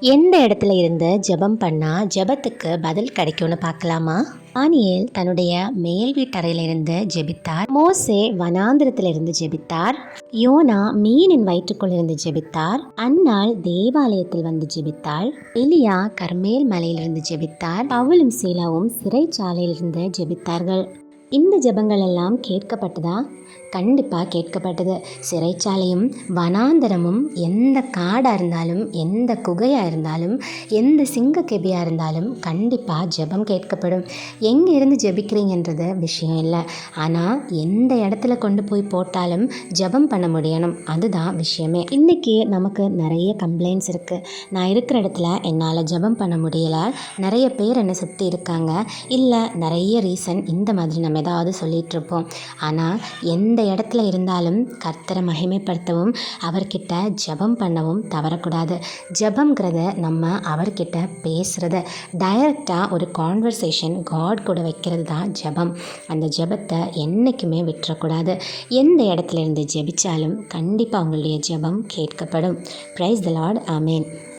எந்த இடத்துல இருந்து ஜெபம் பண்ணால் ஜெபத்துக்கு பதில் கிடைக்கும்னு பார்க்கலாமா? தானியேல் தன்னுடைய மேல் வீட்டறையிலிருந்து ஜெபித்தார். மோசே வனாந்திரத்திலிருந்து ஜெபித்தார். யோனா மீனின் வயிற்றுக்குள் இருந்து ஜெபித்தார். அன்னாள் தேவாலயத்தில் வந்து ஜெபித்தாள். எலியா கர்மேல் மலையிலிருந்து ஜெபித்தார். பவுலும் சீலாவும் சிறைச்சாலையிலிருந்து ஜெபித்தார்கள். இந்த ஜெபங்கள் எல்லாம் கேட்கப்பட்டதா? கண்டிப்பாக கேட்கப்பட்டது. சிறைச்சாலையும் வனாந்தரமும் எந்த காடாக இருந்தாலும், எந்த குகையாக இருந்தாலும், எந்த சிங்கக்கெபியாக இருந்தாலும் கண்டிப்பாக ஜெபம் கேட்கப்படும். எங்கே இருந்து ஜெபிக்கிறீங்கன்றது விஷயம் இல்லை. ஆனால் எந்த இடத்துல கொண்டு போய் போட்டாலும் ஜெபம் பண்ண முடியணும், அதுதான் விஷயமே. இன்றைக்கி நமக்கு நிறைய கம்ப்ளைண்ட்ஸ் இருக்குது. நான் இருக்கிற இடத்துல என்னால் ஜெபம் பண்ண முடியலை, நிறைய பேர் என்னை சுற்றி இருக்காங்க, இல்லை நிறைய ரீசன் இந்த மாதிரி நம்ம ஏதாவது சொல்லிகிட்ருப்போம். ஆனால் எந்த இடத்துல இருந்தாலும் கர்த்தரை மகிமைப்படுத்தவும் அவர்கிட்ட ஜெபம் பண்ணவும் தவறக்கூடாது. ஜெபம்ங்கிறத நம்ம அவர்கிட்ட பேசுகிறது, டைரெக்டாக ஒரு கான்வர்சேஷன் காட் கூட வைக்கிறது தான் ஜெபம். அந்த ஜெபத்தை என்றைக்குமே விட்டுறக்கூடாது. எந்த இடத்துல இருந்து ஜெபித்தாலும் கண்டிப்பாக உங்களுடைய ஜெபம் கேட்கப்படும். Praise the Lord. ஆமேன்.